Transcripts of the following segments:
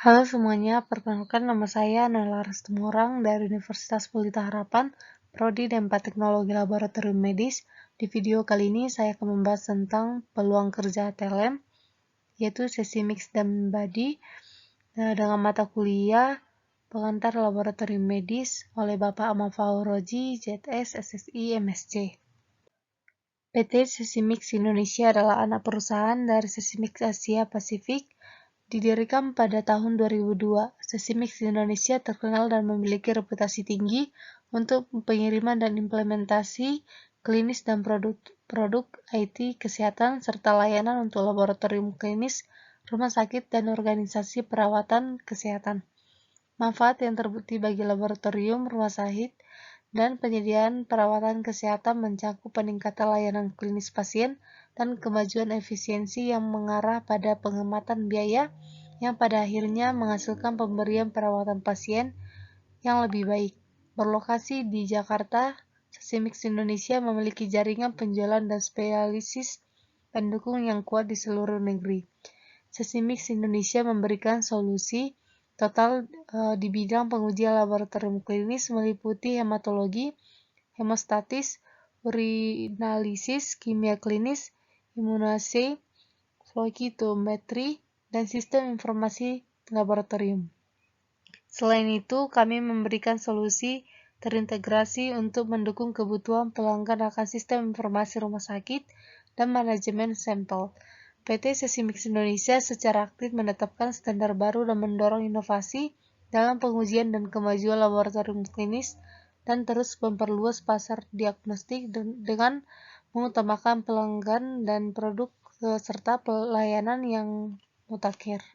Halo semuanya, perkenalkan nama saya Nela Restumorang dari Universitas Pelita Harapan, Prodi D4 Teknologi Laboratorium Medis. Di video kali ini saya akan membahas tentang peluang kerja TLM, yaitu sesi mix dan body, dengan mata kuliah pengantar Laboratorium Medis oleh Bapak Ahmad Fauroji, JS, SSI, MSc. PT Sesimix Indonesia adalah anak perusahaan dari Sesimix Asia Pasifik. Didirikan pada tahun 2002, Sesimix Indonesia terkenal dan memiliki reputasi tinggi untuk pengiriman dan implementasi klinis dan produk IT kesehatan serta layanan untuk laboratorium klinis, rumah sakit, dan organisasi perawatan kesehatan. Manfaat yang terbukti bagi laboratorium, rumah sakit, dan penyediaan perawatan kesehatan mencakup peningkatan layanan klinis pasien dan kemajuan efisiensi yang mengarah pada penghematan biaya yang pada akhirnya menghasilkan pemberian perawatan pasien yang lebih baik. Berlokasi di Jakarta, Sesimix Indonesia memiliki jaringan penjualan dan spesialis pendukung yang kuat di seluruh negeri. Sesimix Indonesia memberikan solusi total di bidang pengujian laboratorium klinis meliputi hematologi, hemostatis, urinalisis, kimia klinis, imunisasi, flowcytometry, dan sistem informasi laboratorium. Selain itu, kami memberikan solusi terintegrasi untuk mendukung kebutuhan pelanggan akan sistem informasi rumah sakit dan manajemen sampel. PT Sesimix Indonesia secara aktif menetapkan standar baru dan mendorong inovasi dalam pengujian dan kemajuan laboratorium klinis dan terus memperluas pasar diagnostik dengan mengutamakan pelanggan dan produk serta pelayanan yang mutakhir.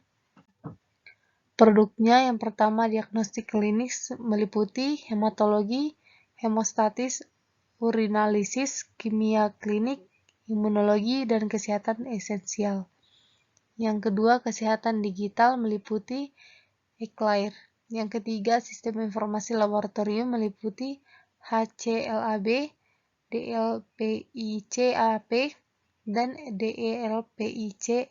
Produknya yang pertama diagnostik klinis meliputi hematologi, hemostatis, urinalisis, kimia klinik, imunologi, dan kesehatan esensial. Yang kedua, kesehatan digital meliputi eClair. Yang ketiga, sistem informasi laboratorium meliputi HCLAB, DLPICAP, dan DELPICLIS.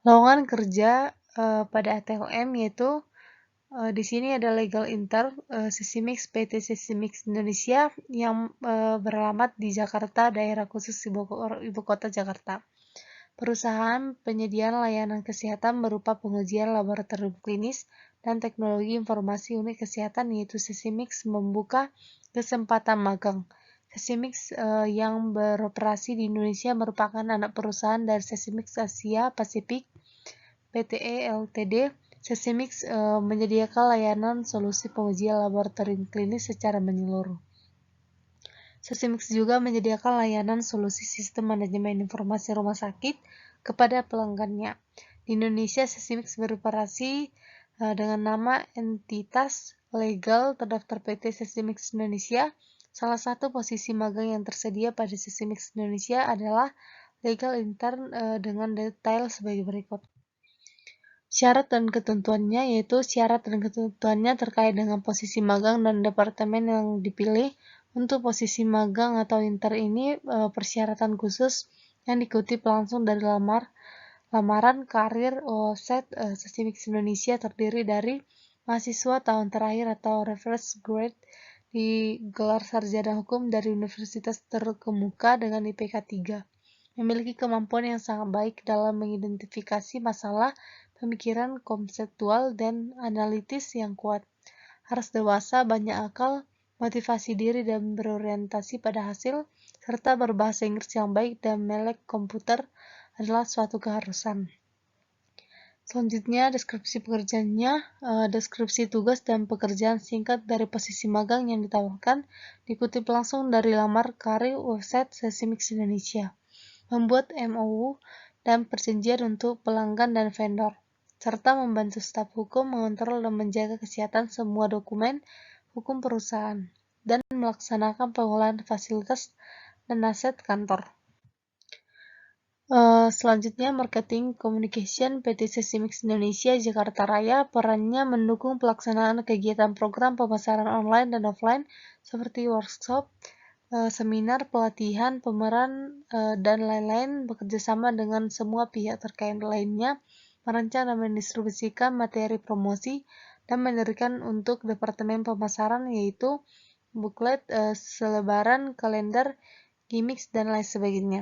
Lowongan kerja pada ATLM yaitu di sini ada legal intern Sesimix PT Sesimix Indonesia yang beralamat di Jakarta, daerah khusus Ibu Kota Jakarta. Perusahaan penyediaan layanan kesehatan berupa pengujian laboratorium klinis dan teknologi informasi unit kesehatan yaitu Sesimix membuka kesempatan magang. Sesimix yang beroperasi di Indonesia merupakan anak perusahaan dari Sesimix Asia Pasifik PTE Ltd. Sesimix menyediakan layanan solusi pengujian laboratorium klinis secara menyeluruh. Sesimix juga menyediakan layanan solusi sistem manajemen informasi rumah sakit kepada pelanggannya. Di Indonesia, Sesimix beroperasi dengan nama entitas legal terdaftar PT Sesimix Indonesia. Salah satu posisi magang yang tersedia pada Sesimix Indonesia adalah legal intern dengan detail sebagai berikut. Syarat dan ketentuannya yaitu syarat dan ketentuannya terkait dengan posisi magang dan departemen yang dipilih. Untuk posisi magang atau intern ini persyaratan khusus yang dikutip langsung dari lamaran karir website Sesimix Indonesia terdiri dari mahasiswa tahun terakhir atau reference grade di gelar sarjana hukum dari universitas terkemuka dengan IPK 3. Memiliki kemampuan yang sangat baik dalam mengidentifikasi masalah, pemikiran konseptual, dan analitis yang kuat. Harus dewasa, banyak akal, motivasi diri dan berorientasi pada hasil, serta berbahasa Inggris yang baik dan melek komputer adalah suatu keharusan. Selanjutnya, deskripsi pekerjaannya, deskripsi tugas dan pekerjaan singkat dari posisi magang yang ditawarkan dikutip langsung dari lamar karir website Sesimix Indonesia. Membuat MOU dan perjanjian untuk pelanggan dan vendor, serta membantu staf hukum mengontrol dan menjaga kesehatan semua dokumen hukum perusahaan, dan melaksanakan pengolahan fasilitas dan aset kantor. Selanjutnya, marketing communication PT Sesimix Indonesia Jakarta Raya perannya mendukung pelaksanaan kegiatan program pemasaran online dan offline seperti workshop, seminar, pelatihan, pemeran, dan lain-lain bekerjasama dengan semua pihak terkait lainnya merancang dan mendistribusikan materi promosi, dan mendirikan untuk departemen pemasaran yaitu booklet, selebaran, kalender, gimmicks, dan lain sebagainya.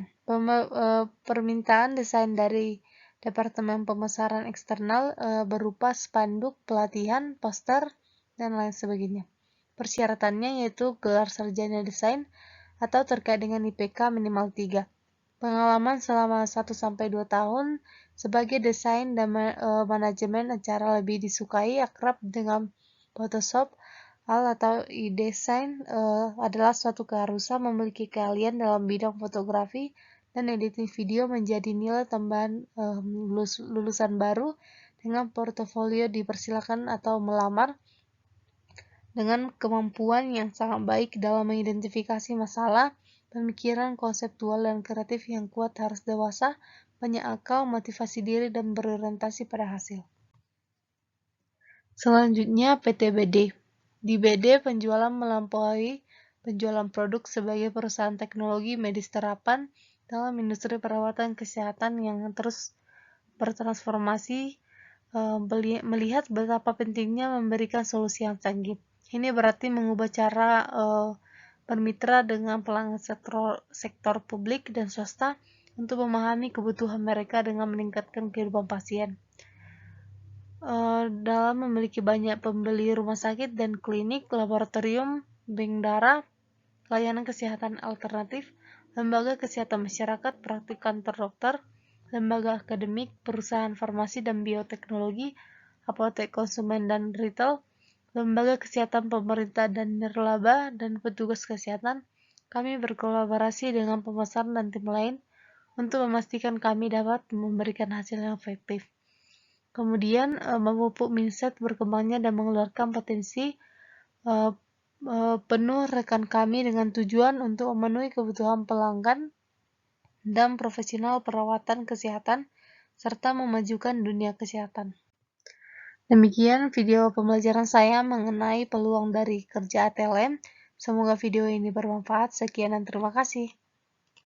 Permintaan desain dari Departemen Pemasaran Eksternal berupa spanduk, pelatihan, poster, dan lain sebagainya. Persyaratannya yaitu gelar sarjana desain atau terkait dengan IPK minimal 3. Pengalaman selama 1-2 tahun sebagai desain dan manajemen acara lebih disukai, akrab dengan Photoshop, atau e-design adalah suatu keharusan, memiliki keahlian dalam bidang fotografi dan editing video menjadi nilai tambahan lulusan baru. Dengan portofolio dipersilakan atau melamar. Dengan kemampuan yang sangat baik dalam mengidentifikasi masalah, pemikiran konseptual dan kreatif yang kuat, harus dewasa, banyak akal, motivasi diri, dan berorientasi pada hasil. Selanjutnya, PTBD. Di BD, penjualan melampaui penjualan produk sebagai perusahaan teknologi medis terapan dalam industri perawatan kesehatan yang terus bertransformasi, melihat betapa pentingnya memberikan solusi yang canggih. Ini berarti mengubah cara bermitra dengan pelanggan sektor publik dan swasta untuk memahami kebutuhan mereka dengan meningkatkan kehidupan pasien. Dalam memiliki banyak pembeli rumah sakit dan klinik, laboratorium, bank darah, layanan kesehatan alternatif, lembaga kesehatan masyarakat, praktik kantor dokter, lembaga akademik, perusahaan farmasi dan bioteknologi, apotek konsumen dan retail, lembaga kesehatan pemerintah dan nirlaba, dan petugas kesehatan, kami berkolaborasi dengan pemasaran dan tim lain untuk memastikan kami dapat memberikan hasil yang efektif. Kemudian memupuk mindset berkembangnya dan mengeluarkan potensi penuh rekan kami dengan tujuan untuk memenuhi kebutuhan pelanggan dan profesional perawatan kesehatan serta memajukan dunia kesehatan. Demikian video pembelajaran saya mengenai peluang dari kerja ATLM. Semoga video ini bermanfaat. Sekian dan terima kasih.